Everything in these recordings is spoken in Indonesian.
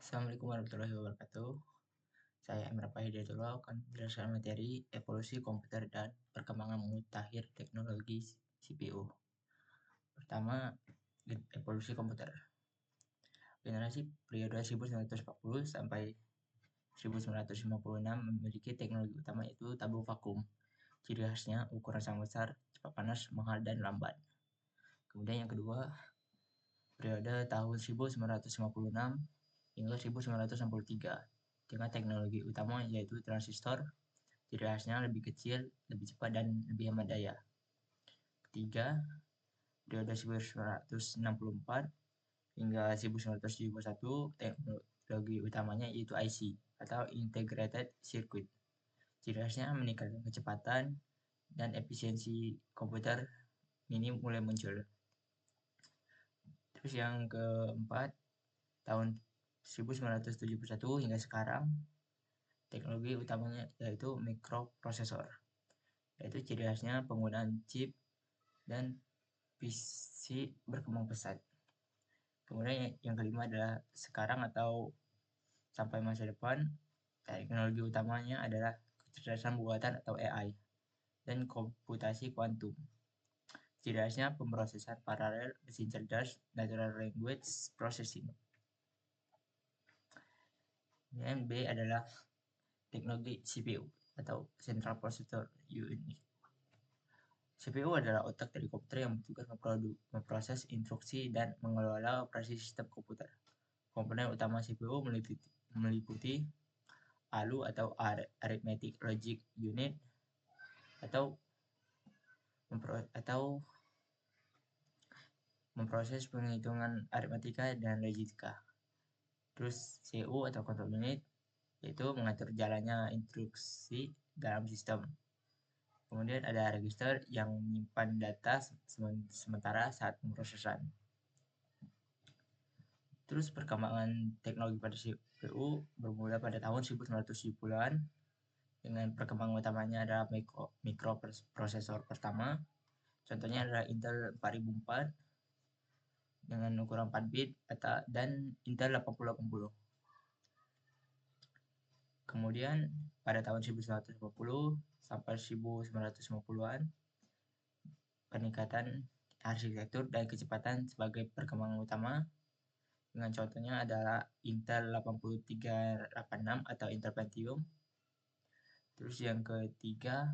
Assalamualaikum warahmatullahi wabarakatuh. Saya Emrah Hidayatullah akan menjelaskan materi evolusi komputer dan perkembangan mutakhir teknologi CPU. Pertama, evolusi komputer. Generasi periode 1940 sampai 1956 memiliki teknologi utama yaitu tabung vakum. Ciri khasnya ukuran sangat besar, cepat panas, mahal, dan lambat. Kemudian yang kedua, periode tahun 1956 hingga 1963 dengan teknologi utama yaitu transistor. Ciri khasnya lebih kecil, lebih cepat, dan lebih hemat daya. Ketiga, periode 1964 hingga 1971 teknologi utamanya yaitu IC atau Integrated Circuit. Ciri khasnya meningkatkan kecepatan dan efisiensi komputer ini mulai muncul. Terus yang keempat, tahun 1971 hingga sekarang teknologi utamanya yaitu mikroprosesor, yaitu ciri khasnya penggunaan chip dan PC berkembang pesat. Kemudian yang kelima adalah sekarang atau sampai masa depan, teknologi utamanya adalah kecerdasan buatan atau AI dan komputasi kuantum. Ciri khasnya pemrosesan paralel, mesin cerdas, natural language processing. Yang B adalah teknologi CPU atau Central Processor Unit. CPU adalah otak dari komputer yang bertugas memproses instruksi dan mengelola operasi sistem komputer. Komponen utama CPU meliputi ALU atau Arithmetic Logic Unit atau memproses penghitungan aritmatika dan logika. Terus CU atau Control Unit yaitu mengatur jalannya instruksi dalam sistem. Kemudian ada register yang menyimpan data sementara saat pemrosesan. Terus perkembangan teknologi pada CPU bermula pada tahun 1970-an dengan perkembangan utamanya adalah mikroprosesor pertama. Contohnya adalah Intel 4004 dengan ukuran 4 bit dan Intel 8080. Kemudian pada tahun 1950 sampai 1950-an peningkatan arsitektur dan kecepatan sebagai perkembangan utama. Dengan contohnya adalah Intel 8386 atau Intel Pentium. Terus yang ketiga,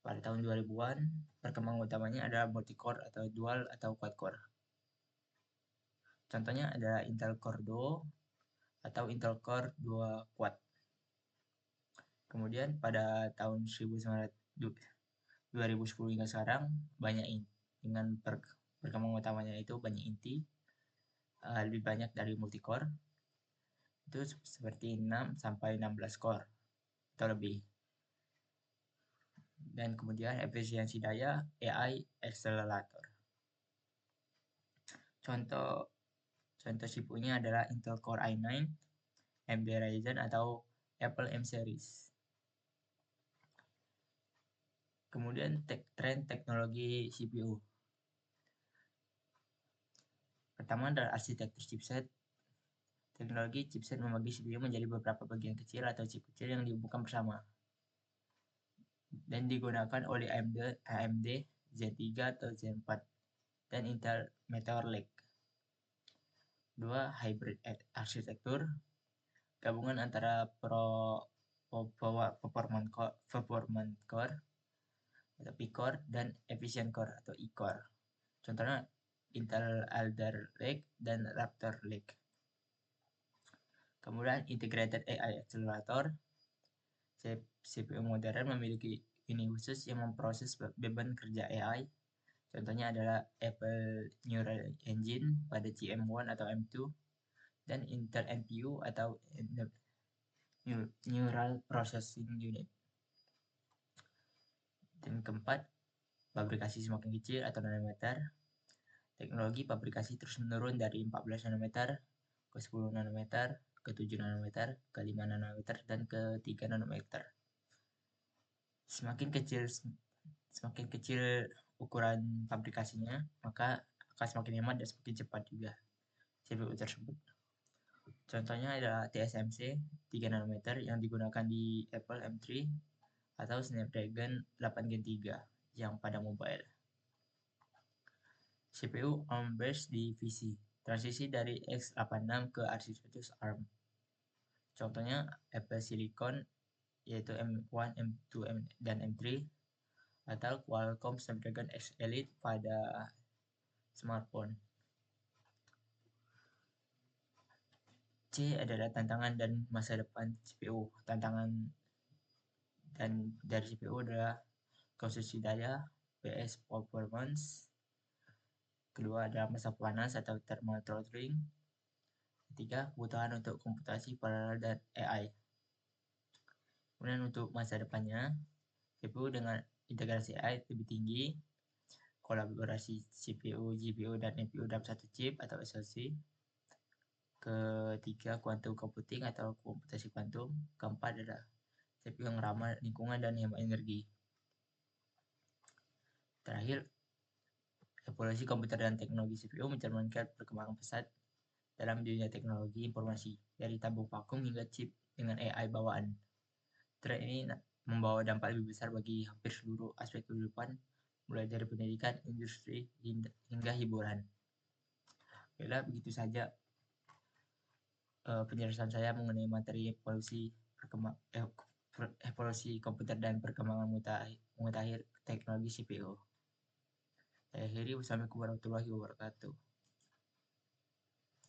pada tahun 2000-an, perkembangan utamanya adalah multi-core atau dual atau quad-core. Contohnya adalah Intel Core Duo atau Intel Core 2 Quad. Kemudian pada tahun 2010 hingga sekarang, banyak dengan perkembangan utamanya itu banyak inti, lebih banyak dari multi-core. Itu seperti 6 sampai 16 core atau lebih. Dan kemudian efisiensi daya AI accelerator. Contoh CPU-nya adalah Intel Core i9, AMD Ryzen atau Apple M Series. Kemudian tren teknologi CPU. Pertama adalah arsitektur chipset. Teknologi chipset membagi CPU menjadi beberapa bagian kecil atau chip kecil yang dihubungkan bersama dan digunakan oleh AMD Z3 atau Z4 dan Intel Meteor Lake. 2. Hybrid arsitektur, gabungan antara performance core atau P-core dan efficient core atau E-core. Contohnya Intel Alder Lake dan Raptor Lake. Kemudian integrated AI accelerator. CPU modern memiliki unit khusus yang memproses beban kerja AI. Contohnya adalah Apple Neural Engine pada GM1 atau M2 dan Intel NPU atau Neural Processing Unit. Dan keempat, fabrikasi semakin kecil atau nanometer. Teknologi fabrikasi terus menurun dari 14 nanometer ke 10 nanometer, ke 7 nanometer, ke 5 nanometer, dan ke 3 nanometer. Semakin kecil ukuran fabrikasinya, maka akan semakin hemat dan semakin cepat juga CPU tersebut. Contohnya adalah TSMC 3 nanometer yang digunakan di Apple M3 atau Snapdragon 8 Gen 3 yang pada mobile. CPU ARM-based di PC, transisi dari x86 ke arsitektur ARM. Contohnya Apple Silicon yaitu M1, M2, dan M3 atau Qualcomm Snapdragon X Elite pada smartphone. C adalah tantangan dan masa depan CPU. Tantangan dan dari CPU adalah konsumsi daya, PS performance. Kedua adalah masa panas atau thermal throttling. Ketiga, kebutuhan untuk komputasi paralel dan AI. Kemudian untuk masa depannya, CPU dengan integrasi AI lebih tinggi, kolaborasi CPU, GPU, dan NPU dalam satu chip atau SoC. Ketiga, quantum computing atau komputasi kuantum. Keempat adalah CPU yang ramah lingkungan dan hemat energi. Terakhir, evolusi komputer dan teknologi CPU mencerminkan perkembangan pesat dalam dunia teknologi informasi, dari tabung vakum hingga chip dengan AI bawaan. Tren ini membawa dampak lebih besar bagi hampir seluruh aspek kehidupan, mulai dari pendidikan, industri, hingga hiburan. Baiklah, begitu saja penjelasan saya mengenai materi evolusi komputer dan perkembangan mutakhir teknologi CPU. Saya akhiri, wassalamualaikum warahmatullahi wabarakatuh.